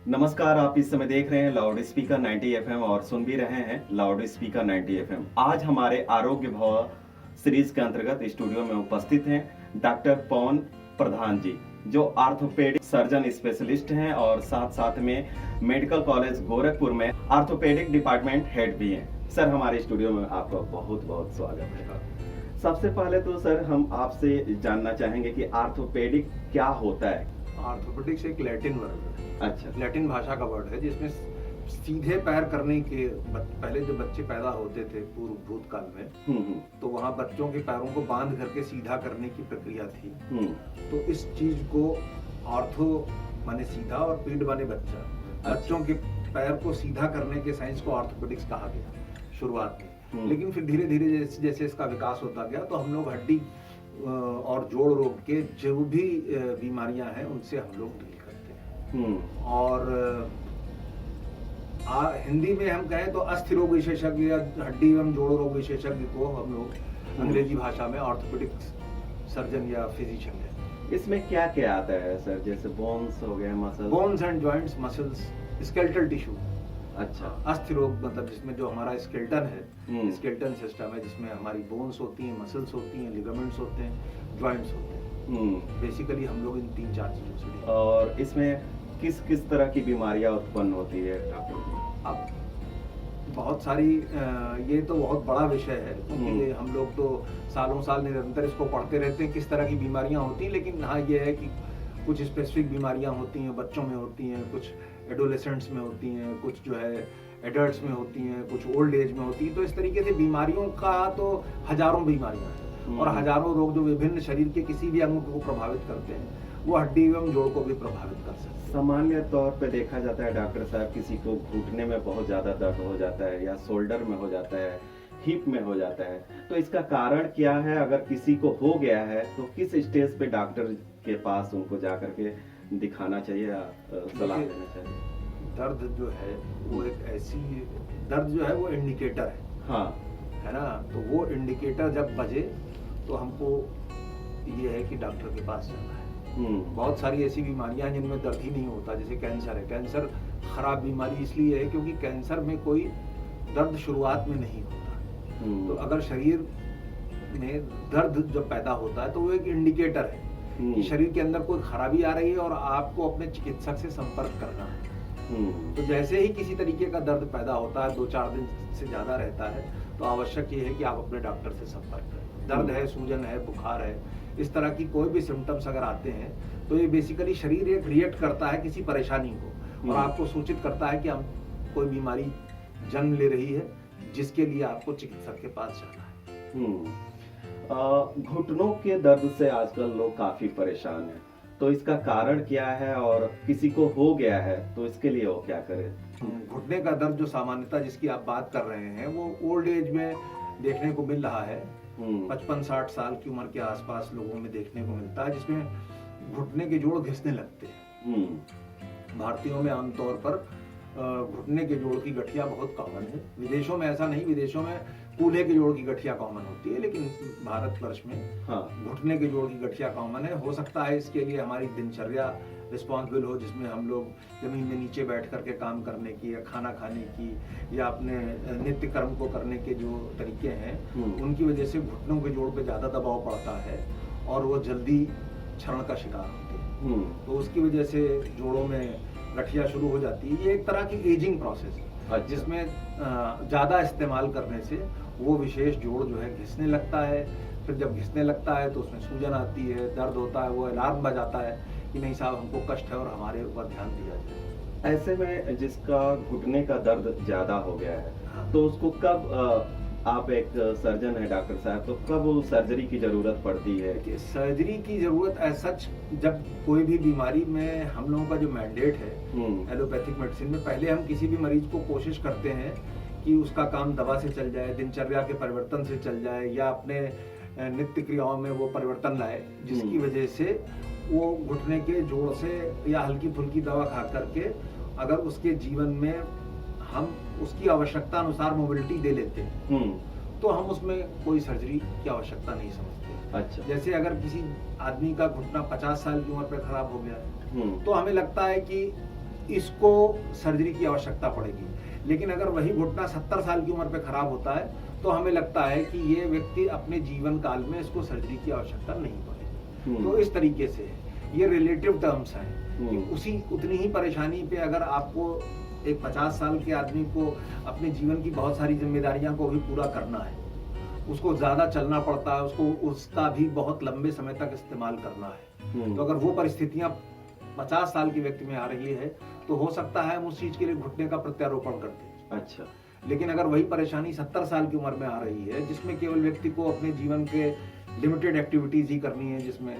नमस्कार, आप इस समय देख रहे हैं लाउड स्पीकर 90 एफएम और सुन भी रहे हैं लाउड स्पीकर 90 एफएम। आज हमारे आरोग्य भव सीरीज के अंतर्गत स्टूडियो में उपस्थित हैं डॉक्टर पवन प्रधान जी, जो आर्थोपेडिक सर्जन स्पेशलिस्ट हैं और साथ साथ में मेडिकल कॉलेज गोरखपुर में आर्थोपेडिक डिपार्टमेंट हेड भी हैं। सर, हमारे स्टूडियो में आपका बहुत बहुत स्वागत है। सबसे पहले तो सर हम आपसे जानना चाहेंगे कि आर्थोपेडिक क्या होता है। आर्थोपेडिक्स एक लैटिन वर्ड है। अच्छा। लैटिन भाषा का वर्ड है जिसमें सीधे पैर करने के पहले जो बच्चे पैदा होते थे पूर्व भूतकाल में, तो वहाँ बच्चों के पैरों को बांध करके सीधा करने की प्रक्रिया थी। तो इस चीज को आर्थो माने सीधा और पीड माने बच्चा, बच्चों के पैर को सीधा करने के साइंस को आर्थोपेडिक्स कहा गया शुरुआत में। लेकिन फिर धीरे धीरे जैसे जैसे इसका विकास होता गया तो हम लोग हड्डी और जोड़ रोग के जो भी बीमारियां हैं उनसे हम लोग डील करते हैं। और हिंदी में हम कहें तो अस्थि रोग विशेषज्ञ या हड्डी एवं जोड़ रोग विशेषज्ञ को हम लोग अंग्रेजी भाषा में ऑर्थोपेडिक सर्जन या फिजिशियन है। इसमें क्या क्या आता है सर? जैसे बोन्स हो गए, muscle, bones and joints, muscles, skeletal tissue. अच्छा। अस्थि रोग मतलब जिसमें जो हमारा स्केलेटन है, स्केलेटन सिस्टम है जिसमें हमारी बोन्स होती हैं, मसल्स होती हैं, लिगामेंट्स होते हैं, जॉइंट्स होते हैं। बेसिकली हम लोग इन 3-4 चीजों से। और इसमें किस किस तरह की बीमारियां उत्पन्न होती है डॉक्टर जी? अब बहुत सारी ये तो बहुत बड़ा विषय है क्योंकि हम लोग तो सालों साल निरंतर इसको पढ़ते रहते हैं किस तरह की बीमारियां होती हैं। लेकिन हाँ, ये है कि कुछ स्पेसिफिक बीमारियां होती हैं, बच्चों में होती हैं, कुछ एडोलेसेंट्स में होती हैं, कुछ जो है एडल्ट्स में होती हैं, कुछ ओल्ड एज में होती हैं। तो इस तरीके से बीमारियों का तो हजारों बीमारियां हैं और हजारों रोग जो विभिन्न शरीर के किसी भी अंग को प्रभावित करते हैं वो हड्डी एवं जोड़ को भी प्रभावित कर सकते हैं। सामान्य तौर पे देखा जाता है डॉक्टर साहब, किसी को घुटने में बहुत ज्यादा दर्द हो जाता है या शोल्डर में हो जाता है, हिप में हो जाता है, तो इसका कारण क्या है? अगर किसी को हो गया है तो किस स्टेज पे डॉक्टर के पास उनको जा करके दिखाना चाहिए या सलाह देना चाहिए? दर्द जो है वो एक ऐसी दर्द जो है वो इंडिकेटर है। हाँ, है ना। तो वो इंडिकेटर जब बजे तो हमको ये है कि डॉक्टर के पास जाना है। बहुत सारी ऐसी बीमारियां हैं जिनमें दर्द ही नहीं होता, जैसे कैंसर है। कैंसर खराब बीमारी इसलिए है क्योंकि कैंसर में कोई दर्द शुरुआत में नहीं होता। तो अगर शरीर में दर्द जब पैदा होता है तो वो एक इंडिकेटर है कि शरीर के अंदर कोई खराबी आ रही है और आपको अपने चिकित्सक से संपर्क करना है। तो जैसे ही किसी तरीके का दर्द पैदा होता है, 2-4 दिन से ज्यादा रहता है, तो आवश्यक ये है कि आप अपने डॉक्टर से संपर्क करें। दर्द है, सूजन है, बुखार है, इस तरह की कोई भी सिम्टम्स अगर आते हैं तो ये बेसिकली शरीर एक रिएक्ट करता है किसी परेशानी को और आपको सूचित करता है कि हम कोई बीमारी जन्म ले रही है जिसके लिए आपको चिकित्सक के पास जाना है। घुटनों के दर्द से आजकल लोग काफी परेशान हैं, तो इसका कारण क्या है? और किसी को हो गया है तो इसके लिए वो क्या करे? घुटने का दर्द जो सामान्यतः जिसकी आप बात कर रहे हैं वो ओल्ड एज में देखने को मिल रहा है। 55-60 साल की उम्र के आसपास लोगों में देखने को मिलता है जिसमें घुटने के जोड़ घिसने लगते हैं। भारतीयों में आमतौर पर घुटने के जोड़ की गठिया बहुत कॉमन है। विदेशों में ऐसा नहीं, विदेशों में कूल्हे के जोड़ की गठिया कॉमन होती है, लेकिन भारतवर्ष में घुटने के जोड़ की गठिया कॉमन है। हो सकता है इसके लिए हमारी दिनचर्या रिस्पॉन्सिबल हो, जिसमें हम लोग जमीन में नीचे बैठ करके काम करने की या खाना खाने की या अपने नित्य कर्म को करने के जो तरीके हैं उनकी वजह से घुटनों के जोड़ पे ज्यादा दबाव पड़ता है और वो जल्दी क्षरण का शिकार होते हैं। तो उसकी वजह से जोड़ों में गठिया शुरू हो जाती है। ये एक तरह की एजिंग प्रोसेस है जिसमें ज्यादा इस्तेमाल करने से वो विशेष जोड़ जो है घिसने लगता है। फिर जब घिसने लगता है तो उसमें सूजन आती है, दर्द होता है, वो अलार्म बजाता है कि नहीं साहब हमको कष्ट है और हमारे ऊपर ध्यान दिया जाए। ऐसे में जिसका घुटने का दर्द ज्यादा हो गया है तो उसको कब, आप एक सर्जन है डॉक्टर साहब, तो कब सर्जरी की जरूरत पड़ती है? कि सर्जरी की जरूरत एज सच जब कोई भी बीमारी में हम लोगों का जो मैंडेट है एलोपैथिक मेडिसिन में, पहले हम किसी भी मरीज को कोशिश करते हैं कि उसका काम दवा से चल जाए, दिनचर्या के परिवर्तन से चल जाए या अपने नित्य क्रियाओं में वो परिवर्तन लाए जिसकी वजह से वो घुटने के जोड़ से या हल्की फुल्की दवा खा करके अगर उसके जीवन में हम उसकी आवश्यकता अनुसार मोबिलिटी दे लेते हैं तो हम उसमें कोई सर्जरी की आवश्यकता नहीं समझते। अच्छा। जैसे अगर किसी आदमी का घुटना 50 साल की उम्र पे खराब हो गया है तो हमें लगता है कि इसको सर्जरी की आवश्यकता पड़ेगी। लेकिन अगर वही घुटना 70 साल की उम्र पे खराब होता है तो हमें लगता है कि ये व्यक्ति अपने जीवन काल में इसको सर्जरी की आवश्यकता नहीं पड़ेगी। तो इस तरीके से ये रिलेटिव टर्म्स हैं कि उसी उतनी ही परेशानी पे अगर आपको एक 50 साल के आदमी को अपने जीवन की बहुत सारी जिम्मेदारियां को भी पूरा करना है, उसको ज्यादा चलना पड़ता है, उसको उसका भी बहुत लंबे समय तक इस्तेमाल करना है, तो अगर वो परिस्थितियां 50 साल के व्यक्ति में आ रही है तो हो सकता है हम उस चीज के लिए घुटने का प्रत्यारोपण कर दें। अच्छा। लेकिन अगर वही परेशानी 70 साल की उम्र में आ रही है जिसमें केवल व्यक्ति को अपने जीवन के लिमिटेड एक्टिविटीज ही करनी है, जिसमें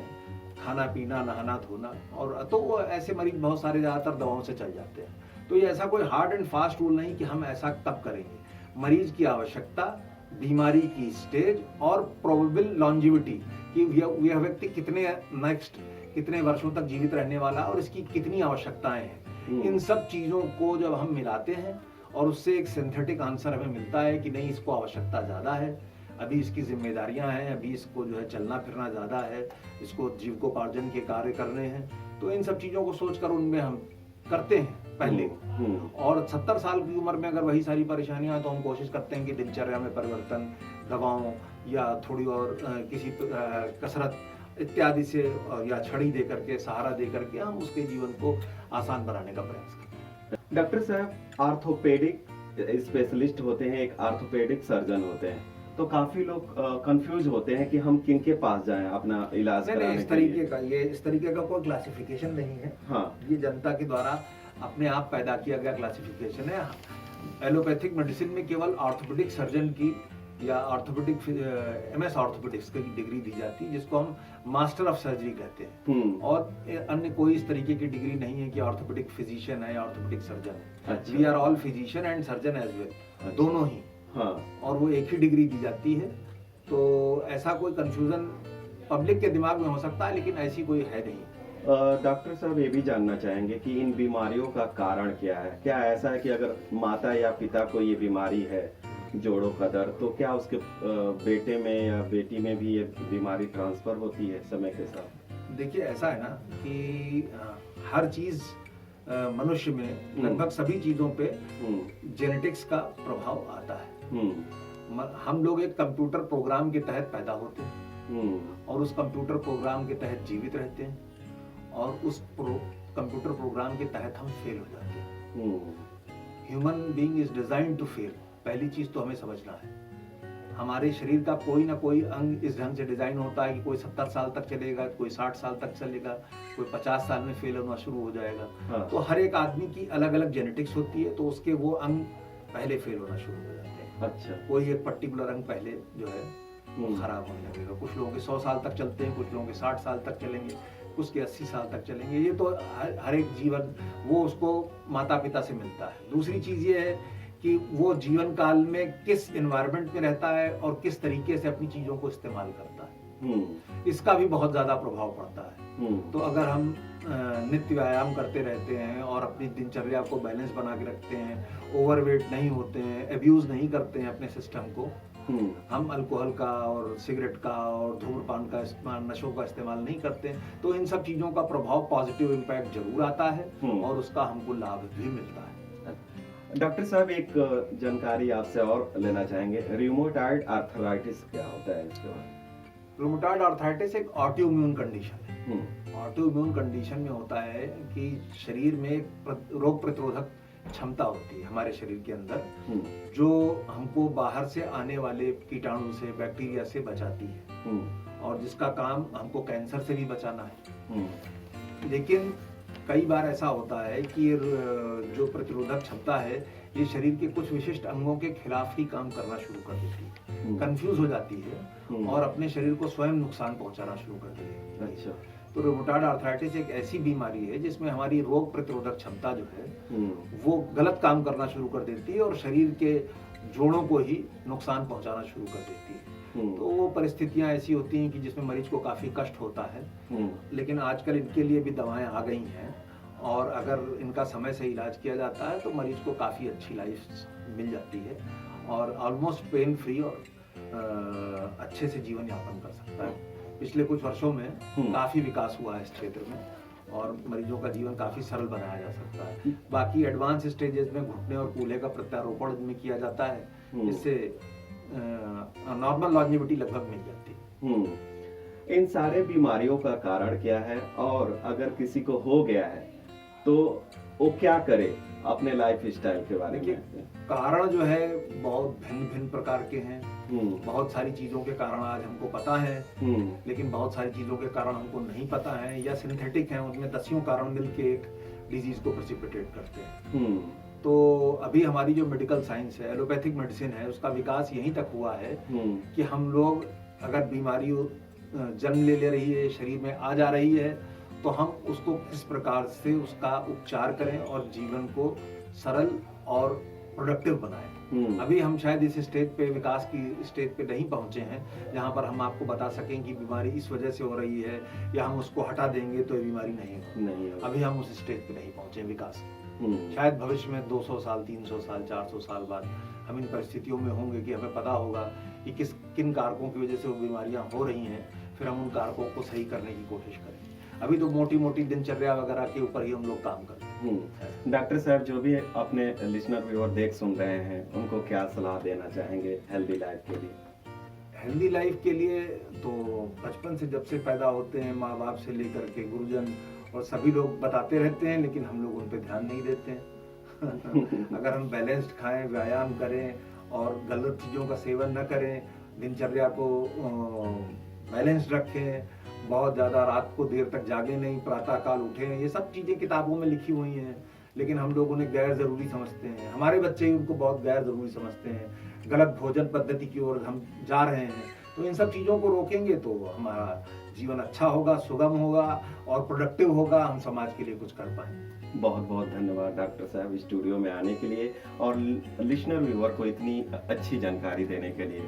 खाना पीना नहाना धोना, और तो वो ऐसे मरीज बहुत सारे ज्यादातर दवाओं से चल जाते हैं। तो ये ऐसा कोई हार्ड एंड फास्ट रूल नहीं कि हम ऐसा कब करेंगे। मरीज की आवश्यकता, बीमारी की स्टेज और प्रोबेबल लॉन्जिविटी कि यह व्यक्ति कितने वर्षों तक जीवित रहने वाला और इसकी कितनी आवश्यकताएं हैं, इन सब चीजों को जब हम मिलाते हैं और उससे एक सिंथेटिक आंसर हमें मिलता है कि नहीं इसको आवश्यकता ज्यादा है, अभी इसकी जिम्मेदारियां हैं, अभी इसको जो है चलना फिरना ज्यादा है, इसको जीविकोपार्जन के कार्य करने हैं, तो इन सब चीजों को सोचकर उनमें हम करते हैं पहले। और 70 साल की उम्र में अगर वही सारी परेशानियां, तो हम कोशिश करते हैं कि दिनचर्या में परिवर्तन, दवाओं या थोड़ी और किसी कसरत इत्यादि से या छड़ी दे करके, सहारा दे करके हम उसके जीवन को आसान बनाने का प्रयास करते हैं। डॉक्टर साहब, आर्थोपेडिक स्पेशलिस्ट होते हैं, एक आर्थोपेडिक सर्जन होते हैं, तो काफी लोग कंफ्यूज होते हैं कि हम किनके पास जाएं अपना इलाज कराने इस तरीके का कोई क्लासिफिकेशन नहीं है। हाँ, ये जनता के द्वारा अपने आप पैदा किया गया क्लासिफिकेशन है। एलोपैथिक मेडिसिन में केवल ऑर्थोपेडिक सर्जन की या ऑर्थोपेडिक MS ऑर्थोपेडिक्स की डिग्री दी जाती है, जिसको हम मास्टर ऑफ सर्जरी कहते हैं। और अन्य कोई इस तरीके की डिग्री नहीं है कि ऑर्थोपेडिक फिजिशियन है या ऑर्थोपेडिक सर्जन है। We are all physician and surgeon as well, दोनों ही। हाँ, और वो एक ही डिग्री दी जाती है। तो ऐसा कोई कंफ्यूजन पब्लिक के दिमाग में हो सकता है, लेकिन ऐसी कोई है नहीं। डॉक्टर साहब, ये भी जानना चाहेंगे कि इन बीमारियों का कारण क्या है? क्या ऐसा है कि अगर माता या पिता को ये बीमारी है, जोड़ों का दर्द, तो क्या उसके बेटे में या बेटी में भी ये बीमारी ट्रांसफर होती है समय के साथ? देखिए, ऐसा है ना कि हर चीज मनुष्य में लगभग सभी चीजों पे जेनेटिक्स का प्रभाव आता है। हम लोग एक कंप्यूटर प्रोग्राम के तहत पैदा होते हैं और उस कंप्यूटर प्रोग्राम के तहत जीवित रहते हैं, और उस कंप्यूटर प्रोग्राम के तहत हम फेल हो जाते हैं। Human being is designed to fail. पहली चीज तो हमें समझना है, हमारे शरीर का कोई ना कोई अंग इस ढंग से डिजाइन होता है कि कोई 70 साल तक चलेगा, कोई 60 साल तक चलेगा, कोई 50 साल में फेल होना शुरू हो जाएगा। हाँ। तो हर एक आदमी की अलग अलग जेनेटिक्स होती है, तो उसके वो अंग पहले फेल होना शुरू हो जाते हैं। अच्छा। कोई एक पर्टिकुलर अंग पहले जो है वो खराब होने लगेगा। कुछ लोगों के 100 साल तक चलते हैं, कुछ लोगों के 60 साल तक चलेंगे, कुछ के 80 साल तक चलेंगे। ये तो हर एक जीवन वो उसको माता पिता से मिलता है। दूसरी चीज ये है कि वो जीवन काल में किस एनवायरनमेंट में रहता है और किस तरीके से अपनी चीजों को इस्तेमाल करता है, इसका भी बहुत ज्यादा प्रभाव पड़ता है। तो अगर हम नित्य व्यायाम करते रहते हैं और अपनी दिनचर्या को बैलेंस बना के रखते हैं, ओवरवेट नहीं होते हैं, एब्यूज नहीं करते हैं अपने सिस्टम को, हम अल्कोहल का और सिगरेट का और धूम्रपान का इस्तेमाल, नशों का इस्तेमाल नहीं करते हैं, तो इन सब चीजों का प्रभाव, पॉजिटिव इम्पैक्ट जरूर आता है और उसका हमको लाभ भी मिलता है। डॉक्टर साहब, एक जानकारी आपसे और लेना चाहेंगे, रूमेटॉइड आर्थराइटिस क्या होता है? इसके बारे रूमेटॉइड आर्थराइटिस एक ऑटोइम्यून कंडीशन है। ऑटोइम्यून कंडीशन में होता है कि शरीर में रोग प्रतिरोधक क्षमता होती है हमारे शरीर के अंदर, जो हमको बाहर से आने वाले कीटाणु से, बैक्टीरिया से बचाती है, और जिसका काम हमको कैंसर से भी बचाना है। लेकिन कई बार ऐसा होता है कि जो प्रतिरोधक क्षमता है ये शरीर के कुछ विशिष्ट अंगों के खिलाफ ही काम करना शुरू कर देती है, कंफ्यूज हो जाती है और अपने शरीर को स्वयं नुकसान पहुंचाना शुरू कर देती है। अच्छा। तो रूमेटॉइड आर्थराइटिस एक ऐसी बीमारी है जिसमें हमारी रोग प्रतिरोधक क्षमता जो है वो गलत काम करना शुरू कर देती है और शरीर के जोड़ों को ही नुकसान पहुंचाना शुरू कर देती है। तो वो परिस्थितियां ऐसी होती हैं कि जिसमें मरीज को काफी कष्ट होता है, लेकिन आजकल इनके लिए भी दवाएं आ गई हैं और अगर इनका समय से इलाज किया जाता है तो मरीज को काफी अच्छी लाइफ मिल जाती है और ऑलमोस्ट पेन फ्री और अच्छे से जीवन यापन कर सकता है। पिछले कुछ वर्षों में काफी विकास हुआ है इस क्षेत्र में और मरीजों का जीवन काफ़ी सरल बनाया जा सकता है। बाकी एडवांस स्टेजेस में घुटने और कूल्हे का प्रत्यारोपण में किया जाता है, जिससे नॉर्मल लॉन्जेविटी लगभग मिल जाती है। इन सारे बीमारियों का कारण क्या है, और अगर किसी को हो गया है तो वो क्या करे अपने लाइफ स्टाइल के बारे में? कारण जो है बहुत भिन्न भिन्न प्रकार के हैं। बहुत सारी चीजों के कारण आज हमको पता है, लेकिन बहुत सारी चीजों के कारण हमको नहीं पता है या सिंथेटिक हैं, उनमें दसियों कारण मिलके एक डिजीज को प्रेसिपिटेट करते हैं। तो अभी हमारी जो मेडिकल साइंस है, एलोपैथिक मेडिसिन है, उसका विकास यहीं तक हुआ है कि हम लोग अगर बीमारी जन्म ले रही है, शरीर में आ जा रही है, तो हम उसको किस प्रकार से उसका उपचार करें और जीवन को सरल और प्रोडक्टिव बनाएं। अभी हम शायद इस स्टेज पे, विकास की स्टेज पे नहीं पहुंचे हैं जहां पर हम आपको बता सकें कि बीमारी इस वजह से हो रही है या हम उसको हटा देंगे तो ये बीमारी नहीं हो। अभी हम उस स्टेज पे नहीं पहुंचे विकास। शायद भविष्य में 200 साल, 300 साल, 400 साल बाद हम इन परिस्थितियों में होंगे कि हमें पता होगा कि किन कारकों की वजह से वो बीमारियां हो रही हैं, फिर हम उन कारकों को सही करने की कोशिश करें। अभी तो मोटी मोटी दिनचर्या वगैरह के ऊपर ही हम लोग काम करते हैं। डॉक्टर साहब, जो भी अपने लिसनर व्यूअर देख सुन रहे हैं, उनको क्या सलाह देना चाहेंगे हेल्दी लाइफ के लिए? हेल्दी लाइफ के लिए तो बचपन से, जब से पैदा होते हैं, माँ बाप से लेकर के गुरुजन और सभी लोग बताते रहते हैं, लेकिन हम लोग उन पर ध्यान नहीं देते हैं। अगर हम बैलेंस्ड खाएं, व्यायाम करें और गलत चीज़ों का सेवन न करें, दिनचर्या को बैलेंस्ड रखें, बहुत ज़्यादा रात को देर तक जागे नहीं, प्रातः काल उठें, ये सब चीज़ें किताबों में लिखी हुई हैं, लेकिन हम लोग उन्हें गैर ज़रूरी समझते हैं। हमारे बच्चे ही उनको बहुत गैर ज़रूरी समझते हैं। गलत भोजन पद्धति की ओर हम जा रहे हैं। तो इन सब चीज़ों को रोकेंगे तो हमारा जीवन अच्छा होगा, सुगम होगा और प्रोडक्टिव होगा, हम समाज के लिए कुछ कर पाएंगे। बहुत बहुत धन्यवाद डॉक्टर साहब स्टूडियो में आने के लिए और लिसनर व्यूअर को इतनी अच्छी जानकारी देने के लिए।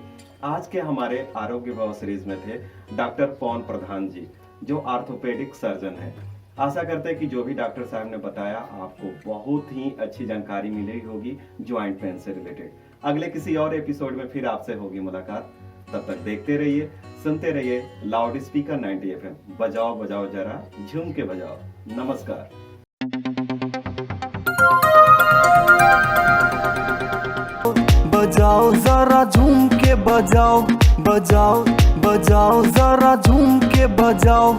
आज के हमारे आरोग्य भाव सीरीज में थे डॉक्टर पवन प्रधान जी, जो आर्थोपेडिक सर्जन है। आशा करते हैं कि जो भी डॉक्टर साहब ने बताया आपको बहुत ही अच्छी जानकारी मिली होगी ज्वाइंट पेन से रिलेटेड। अगले किसी और एपिसोड में फिर आपसे होगी मुलाकात। तब तक देखते रहिए, सुनते रहिए लाउड स्पीकर 90 FM। बजाओ बजाओ जरा झूम के बजाओ। नमस्कार। बजाओ जरा झूम के बजाओ, बजाओ बजाओ जरा झूम के बजाओ।